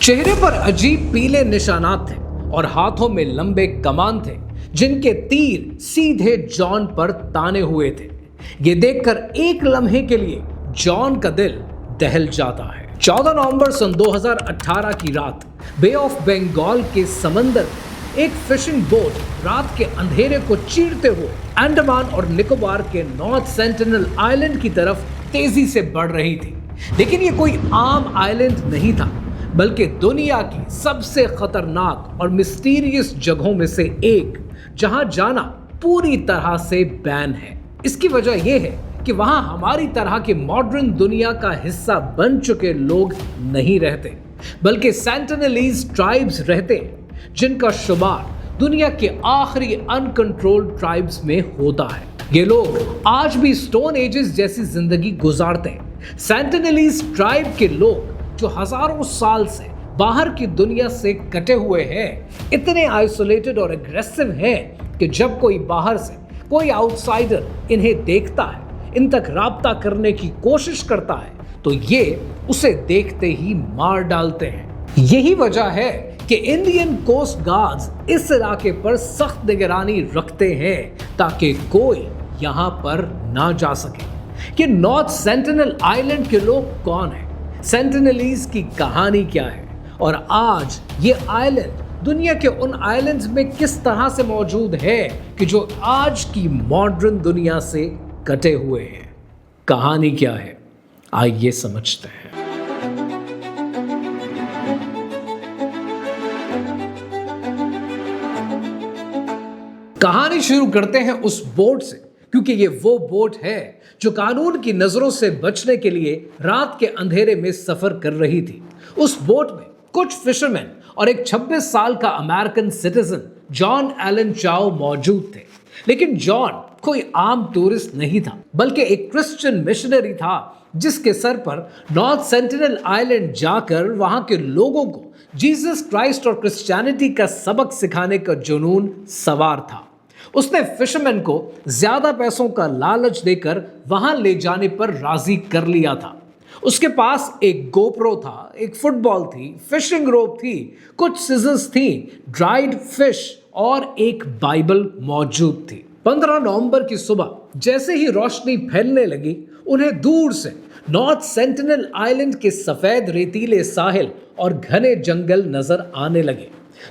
चेहरे पर अजीब पीले निशानात थे और हाथों में लंबे कमान थे जिनके तीर सीधे जॉन पर ताने हुए थे। ये देखकर एक लम्हे के लिए जॉन का दिल दहल जाता है। 14 नवंबर सन 2018 की रात बे ऑफ बंगाल के समंदर में एक फिशिंग बोट रात के अंधेरे को चीरते हुए अंडमान और निकोबार के नॉर्थ सेंटिनल आइलैंड की तरफ तेजी से बढ़ रही थी। लेकिन ये कोई आम आइलैंड नहीं था, बल्कि दुनिया की सबसे खतरनाक और मिस्टीरियस जगहों में से एक, जहां जाना पूरी तरह से बैन है। इसकी वजह यह है कि वहां हमारी तरह की मॉडर्न दुनिया का हिस्सा बन चुके लोग नहीं रहते, बल्कि सेंटिनलीज ट्राइब्स रहते हैं, जिनका शुमार दुनिया के आखिरी अनकंट्रोल्ड ट्राइब्स में होता है। ये लोग आज भी स्टोन एजेस जैसी जिंदगी गुजारते हैं। सेंटिनलीज ट्राइब के लोग जो हजारों साल से बाहर की दुनिया से कटे हुए हैं, इतने आइसोलेटेड और एग्रेसिव हैं कि जब कोई बाहर से कोई आउटसाइडर इन्हें देखता है, इन तक राब्ता करने की कोशिश करता है, तो ये उसे देखते ही मार डालते हैं। यही वजह है कि इंडियन कोस्ट गार्ड्स इस इलाके पर सख्त निगरानी रखते हैं ताकि कोई यहां पर ना जा सके। कि नॉर्थ सेंटिनल आइलैंड के लोग कौन हैं, सेंटिनलीज की कहानी क्या है, और आज ये आइलैंड दुनिया के उन आइलैंड्स में किस तरह से मौजूद है कि जो आज की मॉडर्न दुनिया से कटे हुए हैं। कहानी क्या है, आइए समझते हैं। कहानी शुरू करते हैं उस बोट से, क्योंकि ये वो बोट है जो कानून की नजरों से बचने के लिए रात के अंधेरे में सफर कर रही थी। उस बोट में कुछ फिशरमैन और एक 26 साल का अमेरिकन सिटीजन जॉन एलन चाओ मौजूद थे। लेकिन जॉन कोई आम टूरिस्ट नहीं था, बल्कि एक क्रिश्चियन मिशनरी था जिसके सर पर नॉर्थ सेंटिनल आइलैंड जाकर वहां के लोगों को जीसस क्राइस्ट और क्रिश्चियनिटी का सबक सिखाने का जुनून सवार था। उसने फिशरमैन को ज्यादा पैसों का लालच देकर वहां ले जाने पर राजी कर लिया था। उसके पास एक गोप्रो था, एक फुटबॉल थी, फिशिंग रोप थी, कुछ सिजर्स थी, ड्राइड फिश और एक बाइबल मौजूद थी। 15 नवंबर की सुबह जैसे ही रोशनी फैलने लगी, उन्हें दूर से नॉर्थ सेंटिनल आइलैंड के सफेद रेतीले साहिल और घने जंगल नजर आने लगे।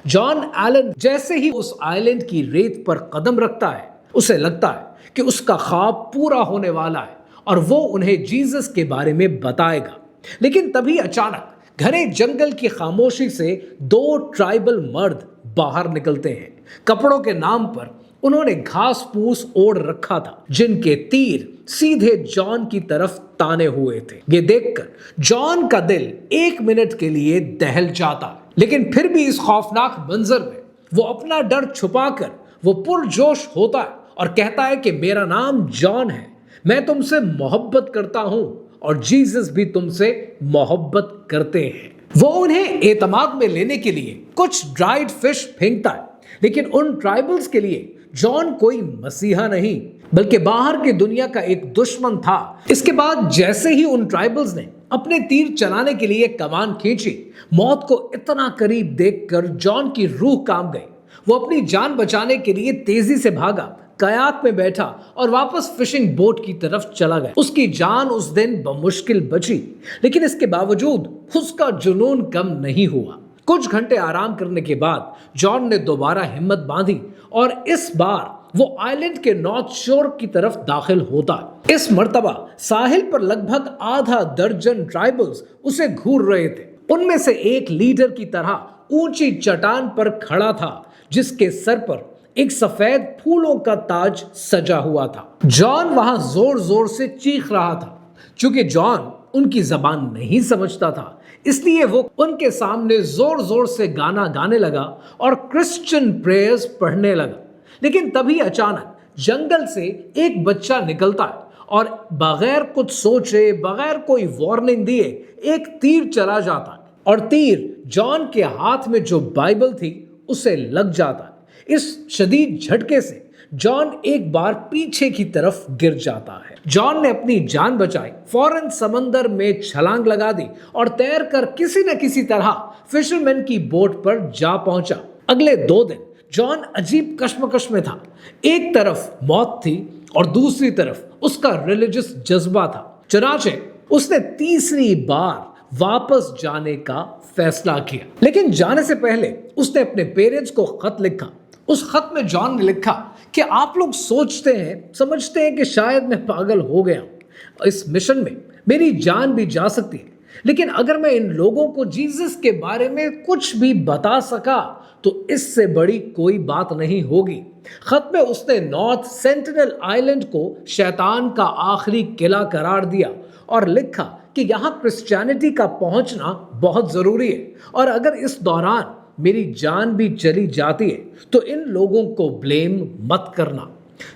जॉन एलन जैसे ही उस आइलैंड की रेत पर कदम रखता है, उसे लगता है कि उसका ख्वाब पूरा होने वाला है और वो उन्हें जीसस के बारे में बताएगा। लेकिन तभी अचानक घने जंगल की खामोशी से 2 ट्राइबल मर्द बाहर निकलते हैं। कपड़ों के नाम पर उन्होंने घास फूस ओढ़ रखा था, जिनके तीर सीधे जॉन की तरफ ताने हुए थे। ये देखकर जॉन का दिल 1 मिनट के लिए दहल जाता है, लेकिन फिर भी इस खौफनाक मंजर में वो अपना डर छुपाकर वो पुरजोश होता है और कहता है कि मेरा नाम जॉन है, मैं तुमसे मोहब्बत करता हूं और जीसस भी तुमसे मोहब्बत करते हैं। वो उन्हें एतमाद में लेने के लिए कुछ ड्राइड फिश फेंकता है, लेकिन उन ट्राइबल्स के लिए जॉन कोई मसीहा नहीं, बल्कि बाहर की दुनिया का एक दुश्मन था। इसके बाद जैसे ही उन ट्राइबल्स ने अपने तीर चलाने के लिए कमान खींची, मौत को इतना करीब देखकर जॉन की रूह कांप गई। वो अपनी जान बचाने के लिए तेजी से भागा, कयात में बैठा और वापस फिशिंग बोट की तरफ चला गया। उसकी जान उस दिन बमुश्किल बची, लेकिन इसके बावजूद उसका जुनून कम नहीं हुआ। कुछ घंटे आराम करने के बाद जॉन ने दोबारा हिम्मत बांधी और इस बार वो आइलैंड के नॉर्थ शोर की तरफ दाखिल होता है। इस मर्तबा साहिल पर लगभग आधा दर्जन ट्राइबल्स उसे घूर रहे थे। उनमें से एक लीडर की तरह ऊंची चट्टान पर खड़ा था, जिसके सर पर एक सफेद फूलों का ताज सजा हुआ था। जॉन वहां जोर जोर से चीख रहा था। चूंकि जॉन उनकी जबान नहीं समझता था, इसलिए वो उनके सामने जोर जोर से गाना गाने लगा और क्रिश्चियन प्रेयर्स पढ़ने लगा। लेकिन तभी अचानक जंगल से एक बच्चा निकलता है और बगैर कुछ सोचे, बगैर कोई वार्निंग दिए एक तीर चला जाता है और तीर जॉन के हाथ में जो बाइबल थी उसे लग जाता है। इस शदीद झटके से जॉन एक बार पीछे की तरफ गिर जाता है। जॉन ने अपनी जान बचाई, फौरन समंदर में छलांग लगा दी और तैरकर किसी न किसी तरह फिशरमैन की बोट पर जा पहुंचा। अगले 2 दिन जॉन अजीब कश्मकश में था। एक तरफ मौत थी और दूसरी तरफ उसका रिलीजियस जज्बा था। चुनाचे उसने तीसरी बार वापस जाने का फैसला किया, लेकिन जाने से पहले उसने अपने पेरेंट्स को खत लिखा। उस खत में जॉन ने लिखा कि आप लोग समझते हैं कि शायद मैं पागल हो गया हूं। इस मिशन में मेरी जान भी जा सकती है, लेकिन अगर मैं इन लोगों को जीसस के बारे में कुछ भी बता सका तो इससे बड़ी कोई बात नहीं होगी। खत में उसने नॉर्थ सेंटिनल आइलैंड को शैतान का आखिरी किला करार दिया और लिखा कि यहाँ क्रिश्चियनिटी का पहुंचना बहुत जरूरी है और अगर इस दौरान मेरी जान भी चली जाती है तो इन लोगों को ब्लेम मत करना।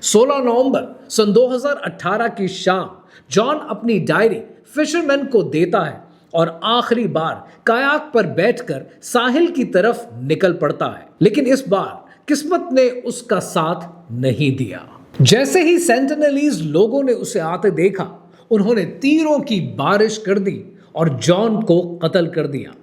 16 नवंबर सन 2018 की शाम जॉन अपनी डायरी फिशरमैन को देता है और आखिरी बार कायाक पर बैठकर साहिल की तरफ निकल पड़ता है, लेकिन इस बार किस्मत ने उसका साथ नहीं दिया। जैसे ही सेंटिनलीज लोगों ने उसे आते देखा, उन्होंने तीरों की बारिश कर दी और जॉन को कत्ल कर दिया।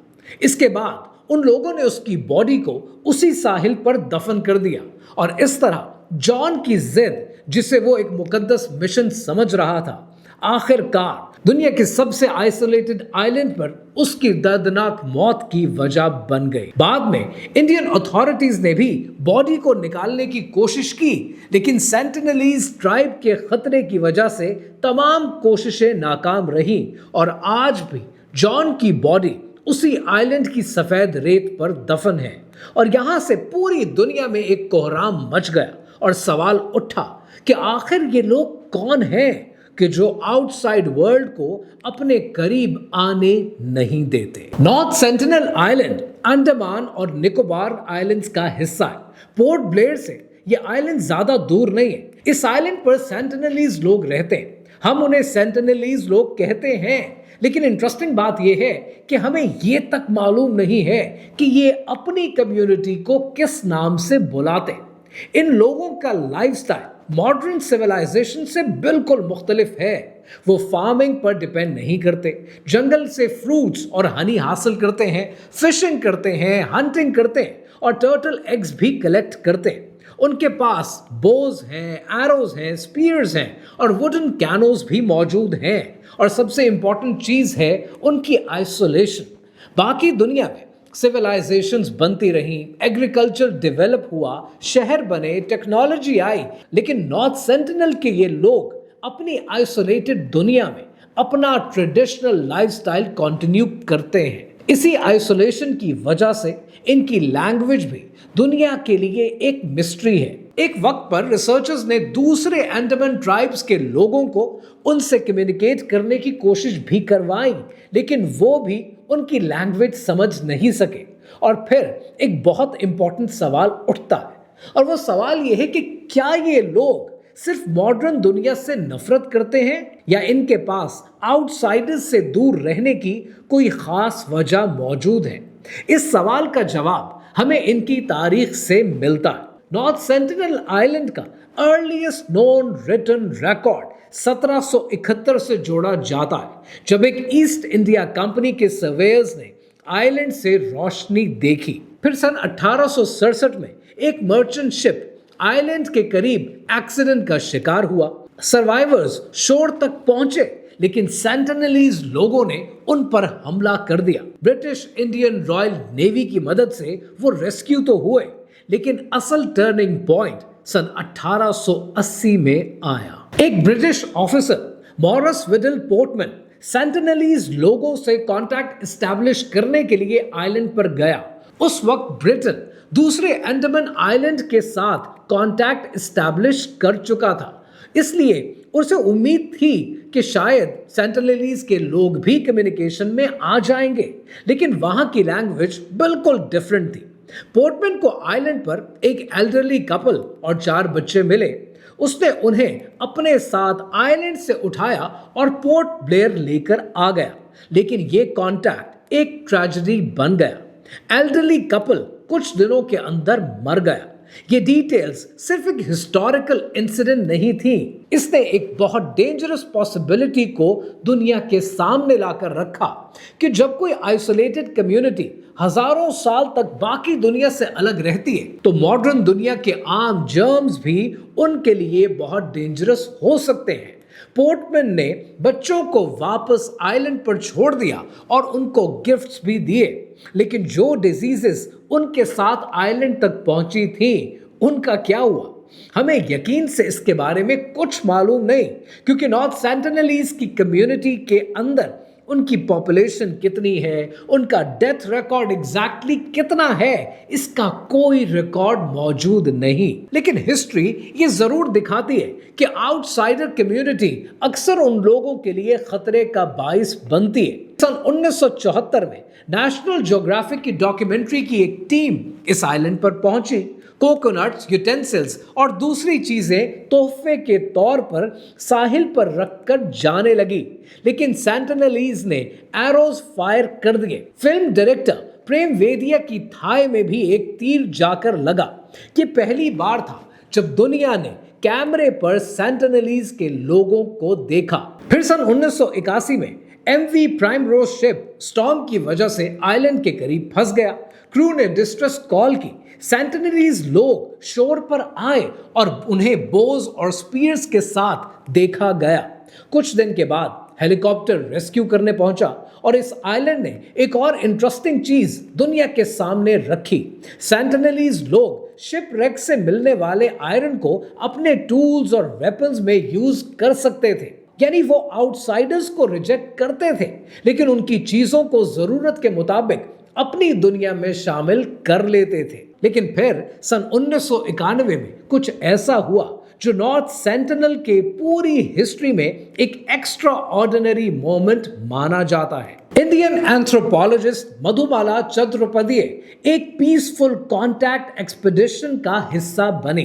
इसके बाद उन लोगों ने उसकी बॉडी को उसी साहिल पर दफन कर दिया और इस तरह जॉन की जिद, जिसे वो एक मुकद्दस मिशन समझ रहा था, आखिरकार दुनिया के सबसे आइसोलेटेड आइलैंड पर उसकी दर्दनाक मौत की वजह बन गई। बाद में इंडियन अथॉरिटीज ने भी बॉडी को निकालने की कोशिश की, लेकिन सेंटिनलीज ट्राइब के खतरे की वजह से तमाम कोशिशें नाकाम रहीं और आज भी जॉन की बॉडी उसी आइलैंड की सफेद रेत पर दफन है। और यहां से पूरी दुनिया में एक कोहराम मच गया और सवाल उठा कि आखिर ये लोग कौन हैं कि जो आउटसाइड वर्ल्ड को अपने करीब आने नहीं देते। नॉर्थ सेंटिनल आइलैंड अंडमान और निकोबार आइलैंड्स का हिस्सा है। पोर्ट ब्लेयर से ये आइलैंड ज्यादा दूर नहीं है। इस आइलैंड पर सेंटिनलीज लोग रहते हैं। हम उन्हें सेंटिनलीज लोग कहते हैं, लेकिन इंटरेस्टिंग बात यह है कि हमें ये तक मालूम नहीं है कि ये अपनी कम्युनिटी को किस नाम से बुलाते। इन लोगों का लाइफस्टाइल मॉडर्न सिविलाइजेशन से बिल्कुल मुख्तलिफ है। वो फार्मिंग पर डिपेंड नहीं करते, जंगल से फ्रूट्स और हनी हासिल करते हैं, फिशिंग करते हैं, हंटिंग करते हैं और टर्टल एग्स भी कलेक्ट करते हैं। उनके पास बोज हैं, एरोज हैं, स्पीयर्स हैं और वुडन कैनोज भी मौजूद हैं। और सबसे इंपॉर्टेंट चीज है उनकी आइसोलेशन। बाकी दुनिया में सिविलाइजेशंस बनती रहीं, एग्रीकल्चर डेवलप हुआ, शहर बने, टेक्नोलॉजी आई, लेकिन नॉर्थ सेंटिनल के ये लोग अपनी आइसोलेटेड दुनिया में अपना ट्रेडिशनल लाइफस्टाइल कंटिन्यू करते हैं। इसी आइसोलेशन की वजह से इनकी लैंग्वेज भी दुनिया के लिए एक मिस्ट्री है। एक वक्त पर रिसर्चर्स ने दूसरे अंडमान ट्राइब्स के लोगों को उनसे कम्युनिकेट करने की कोशिश भी करवाई, लेकिन वो भी उनकी लैंग्वेज समझ नहीं सके। और फिर एक बहुत इंपॉर्टेंट सवाल उठता है, और वो सवाल ये है कि क्या ये लोग सिर्फ मॉडर्न दुनिया से नफरत करते हैं या इनके पास आउटसाइडर्स से दूर रहने की कोई खास वजह मौजूद है। इस सवाल का जवाब हमें इनकी तारीख से मिलता है। नॉर्थ सेंटिनल आइलैंड का अर्लीस्ट नोन रिटन रिकॉर्ड 1771 से जोड़ा जाता है, जब एक ईस्ट इंडिया कंपनी के सर्वेयर्स ने आइलैंड से रोशनी देखी। फिर सन 1867 में एक मर्चेंट शिप आइलैंड के करीब एक्सीडेंट का शिकार हुआ। सर्वाइवर्स शोर तक पहुंचे, लेकिन सेंटिनलीज लोगों ने उन पर हमला कर दिया। ब्रिटिश इंडियन रॉयल नेवी की मदद से वो रेस्क्यू तो हुए, लेकिन असल टर्निंग पॉइंट सन 1880 में आया। एक British officer Morris Widal Portman Sentinelese लोगों से कांटेक्ट एस्टैब्लिश करने के लिए आइलैंड पर गया। उस वक्त ब्रिटेन दूसरे अंडमान आइलैंड के साथ कांटेक्ट एस्टैब्लिश कर चुका था, इसलिए उसे उम्मीद थी कि शायद सेंटिनलीज के लोग भी कम्युनिकेशन में आ जाएंगे, लेकिन वहां की लैंग्वेज बिल्कुल डिफरेंट थी। पोर्टमैन को आइलैंड पर एक एल्डरली कपल और 4 बच्चे मिले। उसने उन्हें अपने साथ आइलैंड से उठाया और पोर्ट ब्लेयर लेकर आ गया, लेकिन यह कॉन्टैक्ट एक ट्रेजेडी बन गया। एल्डरली कपल कुछ दिनों के अंदर मर गया, ये डिटेल्स सिर्फ एक हिस्टोरिकल इंसिडेंट नहीं थी, इसने एक बहुत डेंजरस पॉसिबिलिटी को दुनिया के सामने लाकर रखा कि जब कोई आइसोलेटेड कम्युनिटी हजारों साल तक बाकी दुनिया से अलग रहती है तो मॉडर्न दुनिया के आम जर्म्स भी उनके लिए बहुत डेंजरस हो सकते हैं। पोर्टमैन ने बच्चों को वापस आइलैंड पर छोड़ दिया और उनको गिफ्ट्स भी दिए, लेकिन जो डिजीजेस उनके साथ आइलैंड तक पहुंची थी उनका क्या हुआ? हमें यकीन से इसके बारे में कुछ मालूम नहीं, क्योंकि नॉर्थ सेंटिनलीज की कम्युनिटी के अंदर उनकी पॉपुलेशन कितनी है, उनका डेथ रिकॉर्ड एग्जैक्टली कितना है, इसका कोई रिकॉर्ड मौजूद नहीं। लेकिन हिस्ट्री ये जरूर दिखाती है कि आउटसाइडर कम्युनिटी अक्सर उन लोगों के लिए खतरे का बाइस बनती है। सन 1974 में नेशनल ज्योग्राफिक की डॉक्यूमेंट्री की एक टीम इस आइलैंड पर पहुंची। कोकोनट्स, यूटेंसिल्स और दूसरी चीजें तोहफे के तौर पर साहिल पर रखकर जाने लगी, लेकिन सेंटिनलीज ने एरोज फायर कर दिए। फिल्म डायरेक्टर प्रेम वेदिया की थाई में भी एक तीर जाकर लगा। कि पहली बार था जब दुनिया ने कैमरे पर सेंटिनलीज के लोगों को देखा। फिर सन 1981 में MV प्राइमरोज शिप स्टॉर्म की वजह से आइलैंड के करीब फंस गया। क्रू ने डिस्ट्रेस कॉल की। सेंटिनलीज लोग शोर पर आए और उन्हें बोज और स्पीयर्स के साथ देखा गया। कुछ दिन के बाद हेलीकॉप्टर रेस्क्यू करने पहुंचा और इस आइलैंड ने एक और इंटरेस्टिंग चीज दुनिया के सामने रखी। सेंटिनलीज लोग शिप रेक से मिलने वाले आयरन को अपने टूल्स और वेपन्स में यूज कर सकते थे, यानी वो आउटसाइडर्स को रिजेक्ट करते थे, लेकिन उनकी चीजों को जरूरत के मुताबिक अपनी दुनिया में शामिल कर लेते थे। लेकिन फिर सन 1991 में कुछ ऐसा हुआ जो नॉर्थ सेंटिनल के पूरी हिस्ट्री में एक एक्स्ट्रा ऑर्डिनरी मोमेंट माना जाता है। इंडियन एंथ्रोपोलॉजिस्ट मधुबाला चट्टोपाध्याय एक पीसफुल कॉन्टैक्ट एक्सपीडिशन का हिस्सा बने।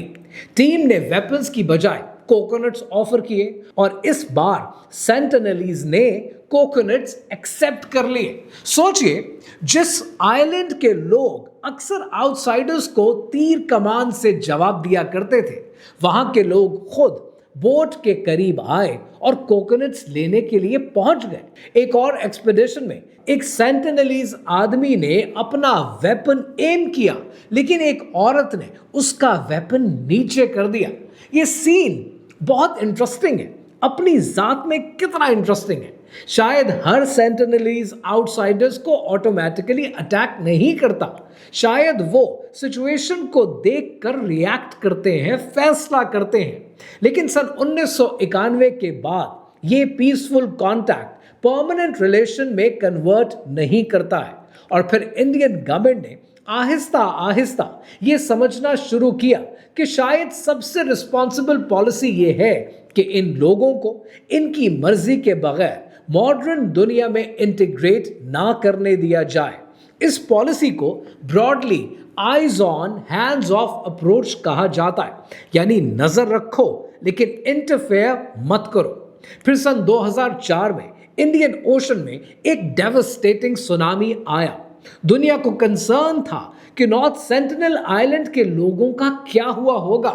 टीम ने वेपन्स की बजाय कोकोनट्स ऑफर किए और इस बार सेंटिनलीज ने कोकोनट्स एक्सेप्ट कर लिए। सोचिए, जिस आइलैंड के लोग अक्सर आउटसाइडर्स को तीर कमान से जवाब दिया करते थे, वहां के लोग खुद बोट के करीब आए और कोकोनट्स लेने के लिए पहुंच गए। एक और एक्सपीडिशन में एक सेंटिनलीज आदमी ने अपना वेपन एम किया, लेकिन एक औरत ने उसका वेपन नीचे कर दिया। ये सीन बहुत इंटरेस्टिंग है, अपनी जात में कितना इंटरेस्टिंग है। शायद हर सेंटिनलीज आउटसाइडर्स को ऑटोमेटिकली अटैक नहीं करता, शायद वो सिचुएशन को देखकर रिएक्ट करते हैं, फैसला करते हैं। लेकिन सन 1991 के बाद ये पीसफुल कॉन्टैक्ट परमानेंट रिलेशन में कन्वर्ट नहीं करता है और फिर इंडियन गवर्नमेंट ने आहिस्ता आहिस्ता ये समझना शुरू किया कि शायद सबसे रिस्पॉन्सिबल पॉलिसी ये है कि इन लोगों को इनकी मर्जी के बगैर मॉडर्न दुनिया में इंटीग्रेट ना करने दिया जाए। इस पॉलिसी को broadly eyes on hands of approach कहा जाता है, यानी नजर रखो लेकिन इंटरफेयर मत करो। फिर सन 2004 में इंडियन ओशन में एक डेवस्टेटिंग सुनामी आया। दुनिया को कंसर्न था कि नॉर्थ सेंटिनल आइलैंड के लोगों का क्या हुआ होगा।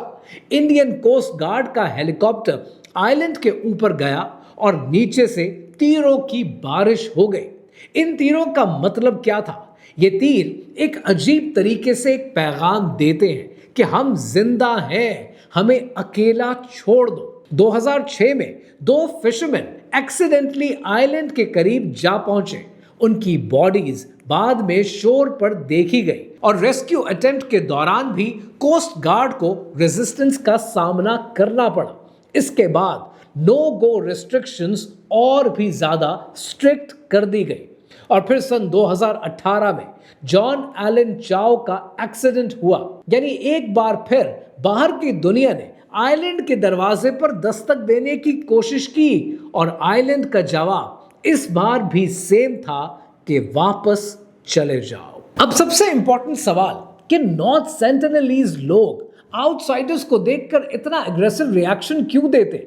इंडियन कोस्ट गार्ड का हेलीकॉप्टर आइलैंड के ऊपर गया और नीचे से तीरों की बारिश हो गई। इन तीरों का मतलब क्या था? ये तीर एक अजीब तरीके से एक पैगाम देते हैं कि हम जिंदा हैं, हमें अकेला छोड़ दो। 2006 में 2 फिशरमैन एक्सीडेंटली आइलैंड के करीब जा पहुंचे। उनकी बॉडीज बाद में शोर पर देखी गई और रेस्क्यू अटेम्प्ट के दौरान भी कोस्ट गार्ड को रेजिस्टेंस का सामना करना पड़ा। इसके बाद नो गो रिस्ट्रिक्शंस और भी ज्यादा स्ट्रिक्ट कर दी गई। और फिर सन 2018 में जॉन एलन चाओ का एक्सीडेंट हुआ, यानी एक बार फिर बाहर की दुनिया ने आइलैंड के दरवाजे पर दस्तक देने की कोशिश की और आइलैंड का जवाब इस बार भी सेम था कि वापस चले जाओ। अब सबसे इंपॉर्टेंट सवाल कि नॉर्थ सेंटिनलीज लोग आउटसाइडर्स को देखकर इतना एग्रेसिव रिएक्शन क्यों देते?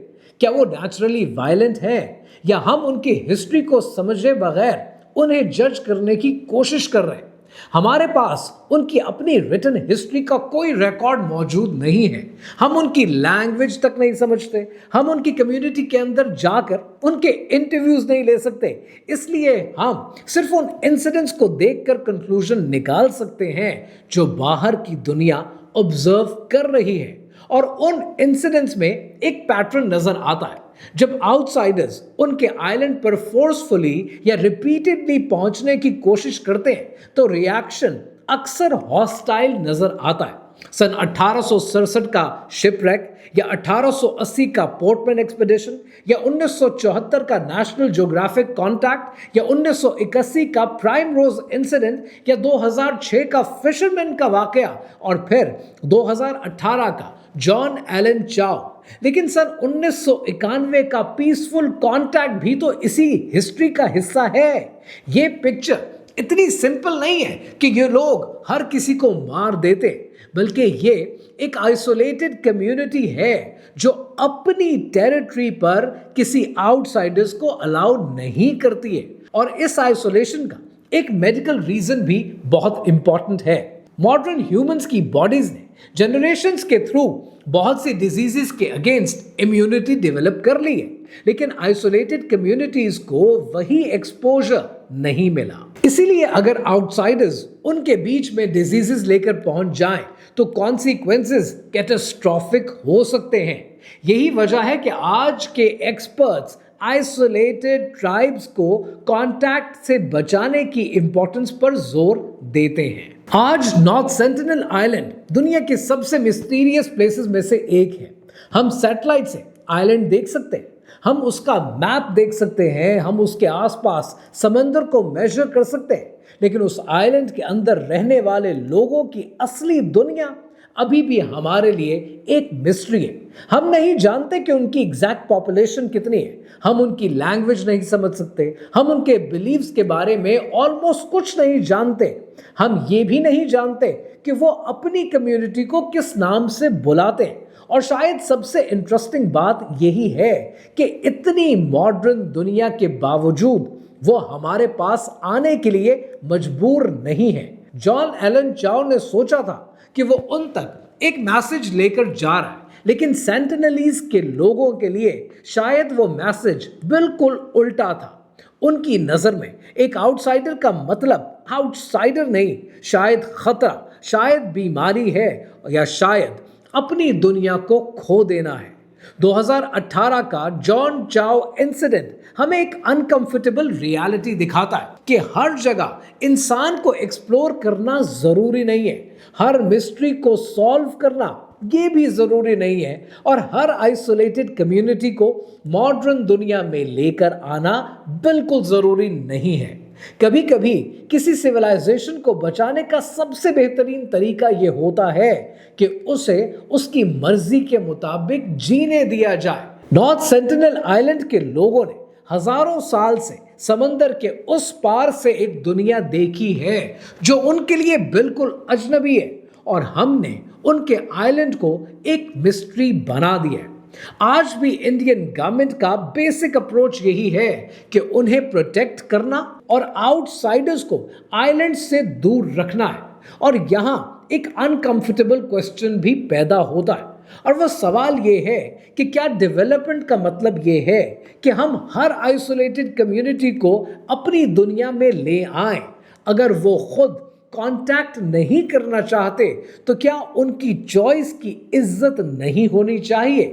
क्या वो नेचुरली वायलेंट हैं या हम उनकी हिस्ट्री को समझे बगैर उन्हें जज करने की कोशिश कर रहे हैं? हमारे पास उनकी अपनी रिटन हिस्ट्री का कोई रिकॉर्ड मौजूद नहीं है। हम उनकी लैंग्वेज तक नहीं समझते, हम उनकी कम्युनिटी के अंदर जाकर उनके इंटरव्यूज नहीं ले सकते। इसलिए हम सिर्फ उन इंसिडेंट्स को देखकर कंक्लूजन निकाल सकते हैं जो बाहर की दुनिया ऑब्जर्व कर रही है। और उन इंसिडेंट्स में एक पैटर्न नजर आता है। जब आउटसाइडर्स उनके आइलैंड पर फोर्सफुली या रिपीटेडली पहुंचने की कोशिश करते हैं तो रिएक्शन अक्सर हॉस्टाइल नजर आता है। सन 1867 का शिपरेक या 1880 का पोर्टमैन एक्सपेडिशन या 1974 का नेशनल ज्योग्राफिक कॉन्टैक्ट या 1981 का प्राइम रोज इंसिडेंट या 2006 का फिशरमैन का वाकया और फिर 2018 का जॉन एलन चाओ। लेकिन सन 1991 का पीसफुल कॉन्टैक्ट भी तो इसी हिस्ट्री का हिस्सा है। ये पिक्चर इतनी सिंपल नहीं है कि ये लोग हर किसी को मार देते, बल्कि ये एक आइसोलेटेड कम्युनिटी है जो अपनी टेरिटरी पर किसी आउटसाइडर्स को अलाउड नहीं करती है। और इस आइसोलेशन का एक मेडिकल रीजन भी बहुत इंपॉर्टेंट है। मॉडर्न ह्यूमंस की बॉडीज ने जनरेशंस के थ्रू बहुत सी डिजीजेस के अगेंस्ट इम्यूनिटी डेवलप कर ली है, लेकिन आइसोलेटेड कम्युनिटीज को वही एक्सपोजर नहीं मिला। इसीलिए अगर आउटसाइडर्स उनके बीच में डिजीजेस लेकर पहुंच जाएं तो कॉन्सिक्वेंसेस कैटास्ट्रॉफिक हो सकते हैं। यही वजह है कि आज के एक्सपर्ट्स आइसोलेटेड ट्राइब्स को कांटेक्ट से बचाने की इंपॉर्टेंस पर जोर देते हैं। आज नॉर्थ सेंटिनल आइलैंड दुनिया के सबसे मिस्टीरियस प्लेसेस में से एक है। हम सैटेलाइट से आइलैंड देख सकते हैं, हम उसका मैप देख सकते हैं, हम उसके आसपास समंदर को मेजर कर सकते हैं, लेकिन उस आइलैंड के अंदर रहने वाले लोगों की असली दुनिया अभी भी हमारे लिए एक मिस्ट्री है। हम नहीं जानते कि उनकी एग्जैक्ट पॉपुलेशन कितनी है, हम उनकी लैंग्वेज नहीं समझ सकते, हम उनके बिलीव्स के बारे में ऑलमोस्ट कुछ नहीं जानते। हम ये भी नहीं जानते कि वो अपनी कम्युनिटी को किस नाम से बुलाते हैं। और शायद सबसे इंटरेस्टिंग बात यही है कि इतनी मॉडर्न दुनिया के बावजूद वो हमारे पास आने के लिए मजबूर नहीं है। जॉन एलन चाओ ने सोचा था कि वो उन तक एक मैसेज लेकर जा रहा है, लेकिन सेंटिनलीज के लोगों के लिए शायद वो मैसेज बिल्कुल उल्टा था। उनकी नजर में एक आउटसाइडर का मतलब आउटसाइडर नहीं, शायद खतरा, शायद बीमारी है, या शायद अपनी दुनिया को खो देना है। 2018 का जॉन चाओ इंसिडेंट हमें एक अनकंफर्टेबल रियलिटी दिखाता है कि हर जगह इंसान को एक्सप्लोर करना जरूरी नहीं है, हर मिस्ट्री को सॉल्व करना ये भी जरूरी नहीं है, और हर आइसोलेटेड कम्युनिटी को मॉडर्न दुनिया में लेकर आना बिल्कुल जरूरी नहीं है। कभी कभी किसी सिविलाइजेशन को बचाने का सबसे बेहतरीन तरीका यह होता है कि उसे उसकी मर्जी के मुताबिक जीने दिया जाए। नॉर्थ सेंटिनल आइलैंड के लोगों ने हजारों साल से समंदर के उस पार से एक दुनिया देखी है जो उनके लिए बिल्कुल अजनबी है, और हमने उनके आइलैंड को एक मिस्ट्री बना दिया है। आज भी इंडियन गवर्नमेंट का बेसिक अप्रोच यही है कि उन्हें प्रोटेक्ट करना और आउटसाइडर्स को आइलैंड से दूर रखना है। और यहां एक अनकंफर्टेबल क्वेश्चन भी पैदा होता है, और वह सवाल ये है कि क्या डेवलपमेंट का मतलब ये है कि हम हर आइसोलेटेड कम्युनिटी को अपनी दुनिया में ले आएं? अगर वो खुद कांटेक्ट नहीं करना चाहते तो क्या उनकी चॉइस की इज्जत नहीं होनी चाहिए?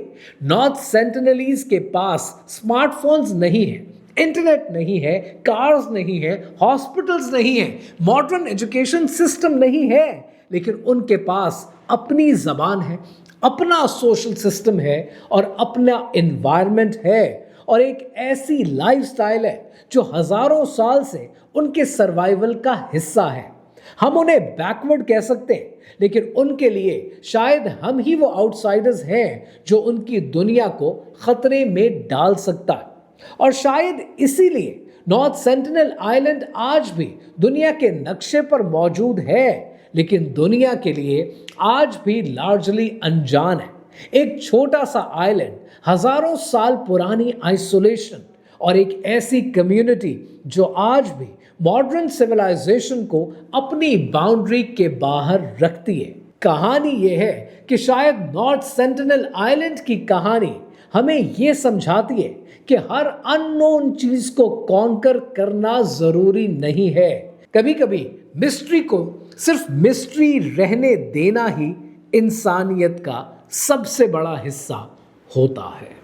नॉर्थ सेंटिनलीज के पास स्मार्टफोन्स नहीं है, इंटरनेट नहीं है, कार्स नहीं है, हॉस्पिटल्स नहीं है, मॉडर्न एजुकेशन सिस्टम नहीं है, लेकिन उनके पास अपनी जबान है, अपना सोशल सिस्टम है और अपना एनवायरनमेंट है, और एक ऐसी लाइफस्टाइल है जो हजारों साल से उनके सर्वाइवल का हिस्सा है। हम उन्हें बैकवर्ड कह सकते हैं, लेकिन उनके लिए शायद हम ही वो आउटसाइडर्स हैं जो उनकी दुनिया को खतरे में डाल सकता है। और शायद इसीलिए नॉर्थ सेंटिनल आइलैंड आज भी दुनिया के नक्शे पर मौजूद है, लेकिन दुनिया के लिए आज भी लार्जली अनजान है। एक छोटा सा आइलैंड, हजारों साल पुरानी आइसोलेशन, और एक ऐसी कम्युनिटी जो आज भी मॉडर्न सिविलाइजेशन को अपनी बाउंड्री के बाहर रखती है। कहानी यह है कि शायद नॉर्थ सेंटिनल आइलैंड की कहानी हमें यह समझाती है कि हर अननोन चीज को कॉन्कर करना जरूरी नहीं है। कभी कभी मिस्ट्री को सिर्फ मिस्ट्री रहने देना ही इंसानियत का सबसे बड़ा हिस्सा होता है।